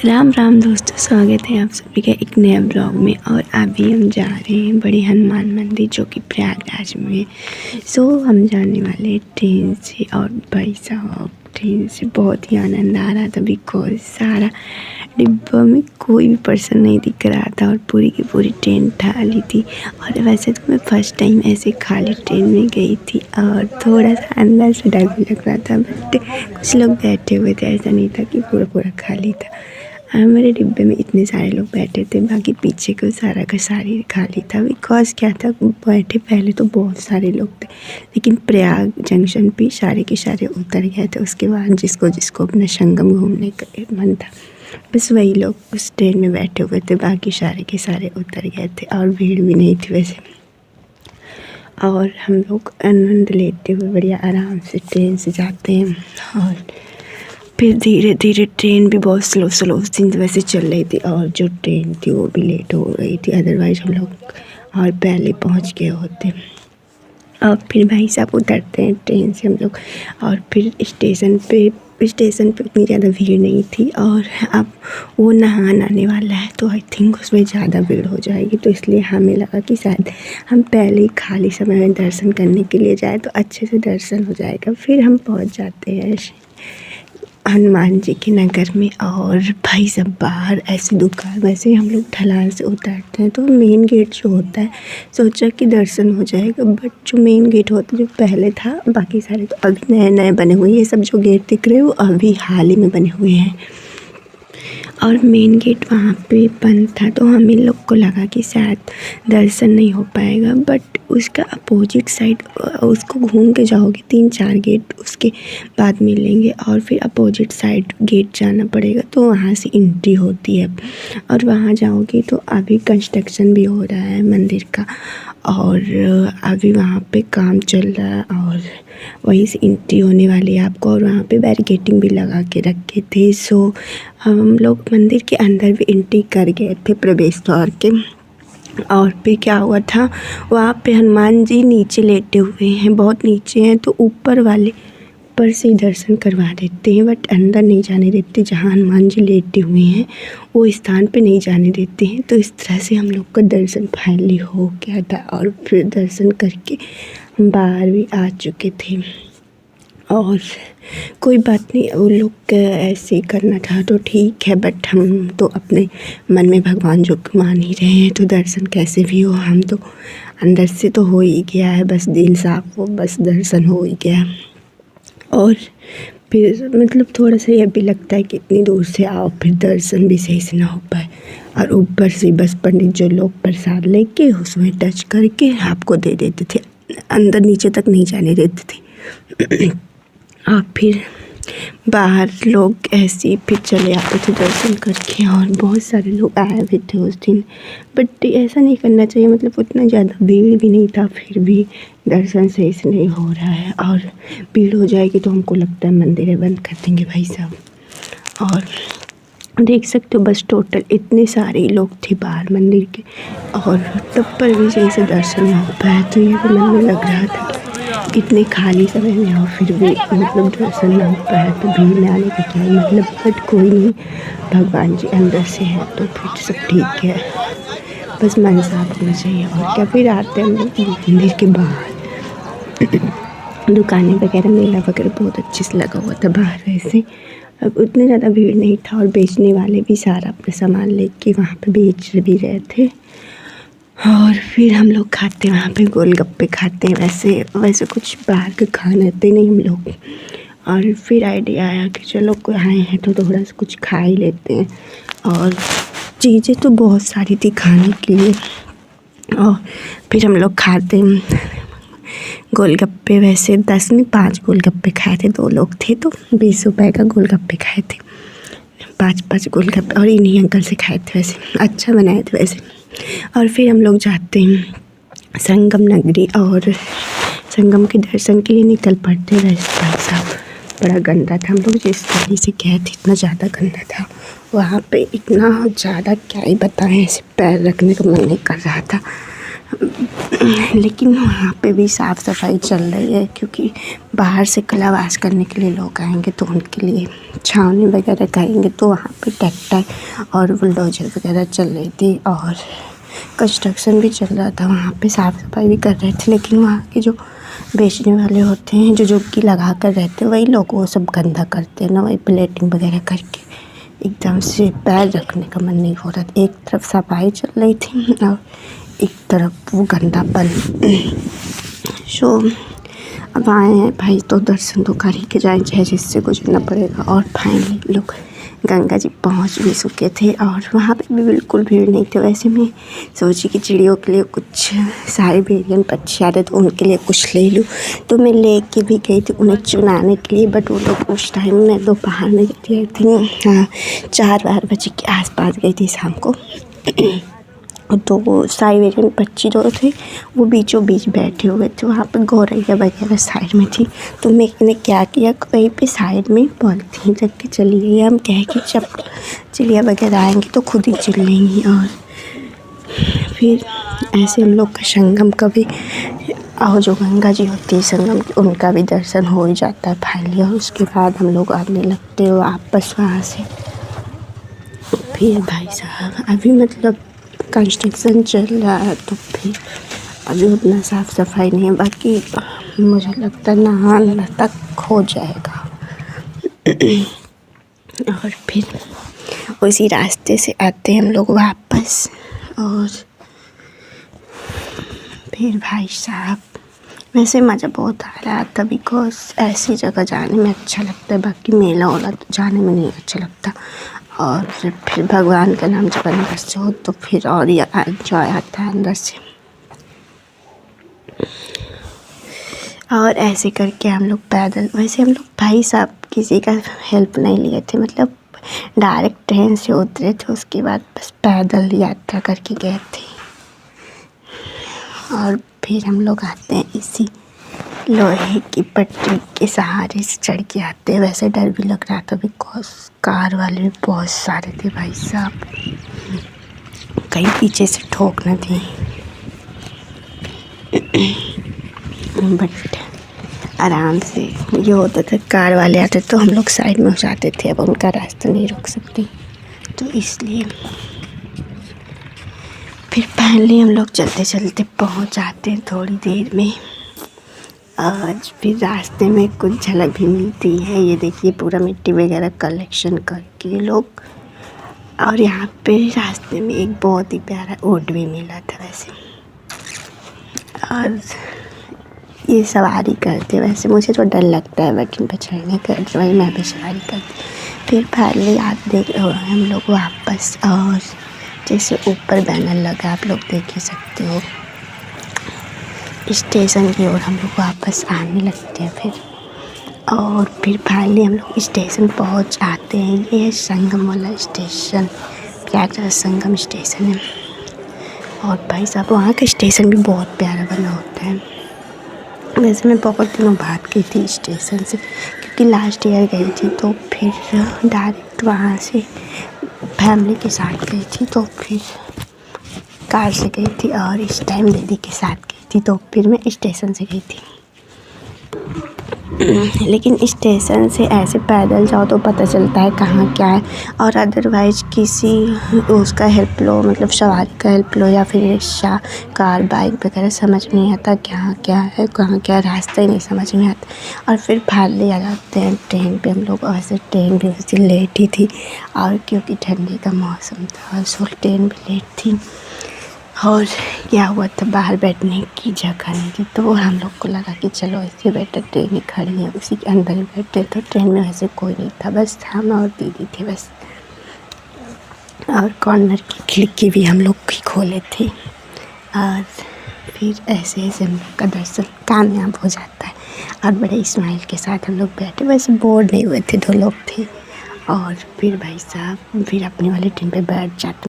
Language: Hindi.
राम राम दोस्तों, स्वागत है आप सभी का एक नया ब्लॉग में। और अभी हम जा रहे हैं बड़े हनुमान मंदिर जो कि प्रयागराज में है। हम जाने वाले हैं ट्रेन से। और भाई साहब, ट्रेन से बहुत ही आनंद आ रहा था बिकॉज सारा डिब्बा में कोई भी पर्सन नहीं दिख रहा था और पूरी की पूरी ट्रेन खाली थी। और वैसे तो मैं फ़र्स्ट टाइम ऐसे खाली ट्रेन में गई थी और थोड़ा सा अंदर से डर भी लग रहा था, बट कुछ लोग बैठे हुए थे, ऐसा नहीं था कि पूरा पूरा खाली था। मेरे डिब्बे में इतने सारे लोग बैठे थे, बाकी पीछे को सारा का सारी खाली था। बिकॉज क्या था, बैठे पहले तो बहुत सारे लोग थे, लेकिन प्रयाग जंक्शन पे सारे के सारे उतर गए थे। उसके बाद जिसको जिसको अपना संगम घूमने का मन था, बस वही लोग उस ट्रेन में बैठे हुए थे, बाकी सारे के सारे उतर गए थे। और भीड़ भी नहीं थी वैसे। और हम लोग आनंद लेते हुए बढ़िया आराम से ट्रेन से जाते हैं। और फिर धीरे धीरे ट्रेन भी बहुत स्लो दिन वैसे चल रही थी, और जो ट्रेन थी वो भी लेट हो रही थी, अदरवाइज हम लोग और पहले पहुंच गए होते। और फिर भाई साहब उतरते हैं ट्रेन से हम लोग, और फिर स्टेशन पे उतनी ज़्यादा भीड़ नहीं थी। और अब वो नहान आने वाला है तो आई थिंक उसमें ज़्यादा भीड़ हो जाएगी, तो इसलिए हमें लगा कि शायद हम पहले ही खाली समय में दर्शन करने के लिए जाए तो अच्छे से दर्शन हो जाएगा। फिर हम पहुंच जाते हैं हनुमान जी के नगर में। और भाई सब बाहर ऐसी दुकान, वैसे हम लोग ढलान से उतरते हैं तो मेन गेट जो होता है, सोचा कि दर्शन हो जाएगा, बट जो मेन गेट होता है जो पहले था, बाकी सारे तो अभी नए नए बने हुए हैं। ये सब जो गेट दिख रहे हैं वो अभी हाल ही में बने हुए हैं। और मेन गेट वहाँ पे बंद था, तो हमें लोग को लगा कि शायद दर्शन नहीं हो पाएगा, बट उसका अपोजिट साइड, उसको घूम के जाओगे 3-4 गेट उसके बाद मिलेंगे, और फिर अपोजिट साइड गेट जाना पड़ेगा, तो वहाँ से एंट्री होती है। और वहाँ जाओगे तो अभी कंस्ट्रक्शन भी हो रहा है मंदिर का, और अभी वहाँ पे काम चल रहा है, और वहीं से एंट्री होने वाली है आपको। और वहाँ पे बैरिकेटिंग भी लगा के रखे थे। हम लोग मंदिर के अंदर भी एंट्री कर गए थे प्रवेश द्वार के। और फिर क्या हुआ था, वहाँ पे हनुमान जी नीचे लेटे हुए हैं, बहुत नीचे हैं, तो ऊपर से ही दर्शन करवा देते हैं, बट अंदर नहीं जाने देते। जहाँ हनुमान जी लेटे हुए हैं वो स्थान पे नहीं जाने देते हैं। तो इस तरह से हम लोग का दर्शन फाइनली हो गया था, और फिर दर्शन करके हम बाहर भी आ चुके थे। और कोई बात नहीं, वो लोग ऐसे करना था तो ठीक है, बट हम तो अपने मन में भगवान जो मान ही रहे हैं, तो दर्शन कैसे भी हो, हम तो अंदर से तो हो ही गया है, बस दिल साफ हो, बस दर्शन हो ही गया। और फिर मतलब थोड़ा सा ये भी लगता है कि इतनी दूर से आओ फिर दर्शन भी सही से ना हो पाए। और ऊपर से बस पंडित जो लोग प्रसाद लेके उसमें टच करके आपको दे देते थे, अंदर नीचे तक नहीं जाने देते थे। और फिर बाहर लोग ऐसे ही फिर चले आते थे दर्शन करके। और बहुत सारे लोग आए भी थे उस दिन, बट ऐसा नहीं करना चाहिए, मतलब उतना ज़्यादा भीड़ भी नहीं था, फिर भी दर्शन सही से नहीं हो रहा है। और भीड़ हो जाएगी तो हमको लगता है मंदिर बंद कर देंगे भाई साहब। और देख सकते हो बस टोटल इतने सारे लोग थे बाहर मंदिर के, और तब पर भी सही से दर्शन नहीं हो पाया। तो ये भी मन में लग रहा था कि इतने खाली समय में और फिर भी मतलब दर्शन ना हो पाया, तो भीड़ में आने का क्या मतलब। बट कोई नहीं, भगवान जी अंदर से हैं तो फिर सब ठीक है, बस मन साफ होना चाहिए। और क्या, फिर आते हैं हम लोग मंदिर के बाहर। दुकानें वगैरह, मेला वगैरह बहुत अच्छे से लगा हुआ था बाहर वैसे। अब उतने ज़्यादा भीड़ नहीं था, और बेचने वाले भी सारा अपना सामान लेके वहाँ पे बेच भी रहे थे। और फिर हम लोग खाते वहाँ पे गोलगप्पे खाते हैं, वैसे कुछ बाहर का खाना आते नहीं हम लोग। और फिर आइडिया आया कि चलो कोई आए हैं तो थोड़ा सा कुछ खा ही लेते हैं। और चीज़ें तो बहुत सारी थी खाने के लिए। और फिर हम लोग खाते गोलगप्पे, वैसे 10 में 5 गोलगप्पे खाए थे, 2 लोग थे तो 20 रुपए का गोलगप्पे खाए थे, 5 गोलगप्पे। और इन्हीं अंकल से खाए थे, वैसे अच्छा बनाए थे वैसे। और फिर हम लोग जाते हैं संगम नगरी, और संगम के दर्शन के लिए निकल पड़ते हैं। वैसे भाई साहब बड़ा गंदा था, हम लोग जिस तरीके से गए थे इतना ज़्यादा गंदा था वहाँ पे, इतना ज़्यादा क्या ही बताएं, ऐसे पैर रखने का मन नहीं कर रहा था। लेकिन वहाँ पे भी साफ़ सफाई चल रही है, क्योंकि बाहर से कलावास करने के लिए लोग आएंगे तो उनके लिए छावनी वगैरह करेंगे, तो वहाँ पे ट्रैक्टर और बुलडोजर वगैरह चल रही थी और कंस्ट्रक्शन भी चल रहा था। वहाँ पे साफ़ सफाई भी कर रहे थे, लेकिन वहाँ के जो बेचने वाले होते हैं, जो जुग्गी लगा कर रहते हैं, वही लोग वो सब गंदा करते हैं ना, वही प्लेटिंग वगैरह करके एकदम से पैर रखने का मन नहीं हो रहा था। एक तरफ सफाई चल रही थी और एक तरफ वो गंदापन। सो अब आए हैं भाई, तो दर्शन तो कर ही के जाए, चाहे जिससे गुजरना पड़ेगा। और फाइनली लोग गंगा जी पहुंच भी चुके थे और वहाँ पे भी बिल्कुल भीड़ नहीं थी। वैसे मैं सोची कि चिड़ियों के लिए कुछ सारे वेरिएंट पक्षी आ रहे तो उनके लिए कुछ ले लूँ, तो मैं लेके भी गई थी उन्हें चुनाने के लिए। बट वो लोग उस टाइम में दोपहर में गई थी, 4 बजे के आसपास गई थी शाम को। तो वो साइबेरियन पक्षी जो थे वो बीचों बीच बैठे हुए थे, वहाँ पे गौरैया वगैरह साइड में थी। तो मैंने क्या किया, कहीं पे साइड में पॉलीथीन रख के चली गई। हम कह के जब चिड़िया वगैरह आएंगी तो खुद ही चिल लेंगी। और फिर ऐसे हम लोग का संगम का भी, और जो गंगा जी होती है संगम, उनका भी दर्शन हो ही जाता है फाइनली। और उसके बाद हम लोग आने लगते हो वापस वहाँ से। फिर भाई साहब अभी मतलब कंस्ट्रक्शन चल रहा है, तो फिर अभी उतना साफ़ सफाई नहीं है। बाकी मुझे लगता है नहाना तक हो जाएगा। और फिर उसी रास्ते से आते हैं हम लोग वापस। और फिर भाई साहब वैसे मज़ा बहुत आ रहा था, बिकॉज ऐसी जगह जाने में अच्छा लगता है, बाकी मेला वाला तो जाने में नहीं अच्छा लगता। और फिर भगवान का नाम जब अंदर से हो तो फिर और ये एंजॉय आता है अंदर से। और ऐसे करके हम लोग पैदल, वैसे हम लोग भाई साहब किसी का हेल्प नहीं लिए थे, मतलब डायरेक्ट ट्रेन से उतरे थे, उसके बाद बस पैदल यात्रा करके गए थे। और फिर हम लोग आते हैं इसी लोहे की पट्टी के सहारे से चढ़ के आते हैं। वैसे डर भी लग रहा था, बिकॉज कार वाले भी बहुत सारे थे भाई साहब, कहीं पीछे से ठोक न दी। बट आराम से ये होता था, कार वाले आते तो हम लोग साइड में हो जाते थे, अब उनका रास्ता नहीं रोक सकते, तो इसलिए फिर फाइनली हम लोग चलते चलते पहुंच जाते हैं थोड़ी देर में। आज फिर रास्ते में कुछ झलक भी मिलती है, ये देखिए पूरा मिट्टी वगैरह कलेक्शन करके लोग। और यहाँ पे रास्ते में एक बहुत ही प्यारा ऊँट भी मिला था वैसे। और ये सवारी करते, वैसे मुझे तो डर लगता है बट इन पर चढ़ने कर, वही मैं भी सवारी करती। फिर फाइनली आप देख रहे हो हम लोग वापस, और जैसे ऊपर बैनर लगा आप लोग देख ही सकते हो, स्टेशन की ओर हम लोग वापस आने लगते हैं फिर। और फिर फाइनली हम लोग स्टेशन पहुंच आते हैं। ये है संगम वाला स्टेशन, प्रयागराज संगम स्टेशन है। और भाई साहब वहाँ का स्टेशन भी बहुत प्यारा बना होता है। वैसे मैं बहुत दिनों बाद गई थी स्टेशन से, क्योंकि लास्ट ईयर गई थी, तो फिर डायरेक्ट वहाँ से फैमिली के साथ गई थी, तो फिर कार से गई थी। और इस टाइम दीदी के साथ गई थी, तो फिर मैं स्टेशन से गई थी। लेकिन स्टेशन से ऐसे पैदल जाओ तो पता चलता है कहाँ क्या है, और अदरवाइज़ किसी उसका हेल्प लो, मतलब सवारी का हेल्प लो, या फिर रिक्शा कार बाइक वगैरह, समझ नहीं आता क्या क्या है, कहाँ क्या रास्ता ही नहीं समझ में आता। और फिर फाइनली आ जाते हैं ट्रेन पे हम लोग। वैसे ट्रेन भी वैसे लेट ही थी, और क्योंकि ठंडी का मौसम था सो ट्रेन भी लेट थी। और क्या हुआ था, बाहर बैठने की जगह नहीं थी, तो हम लोग को लगा कि चलो इससे बेटर ट्रेन ही खड़ी है, उसी के अंदर ही बैठे। तो ट्रेन में वैसे कोई नहीं था, बस हम और दीदी थे बस। और कॉर्नर की खिड़की भी हम लोग ही खोले थे। और फिर ऐसे ऐसे हम लोग का दर्शन कामयाब हो जाता है, और बड़े स्माइल के साथ हम लोग बैठे। वैसे बोर नहीं हुए थे, 2 लोग थे। और फिर भाई साहब फिर अपने वाले ट्रेन पे बैठ जाते।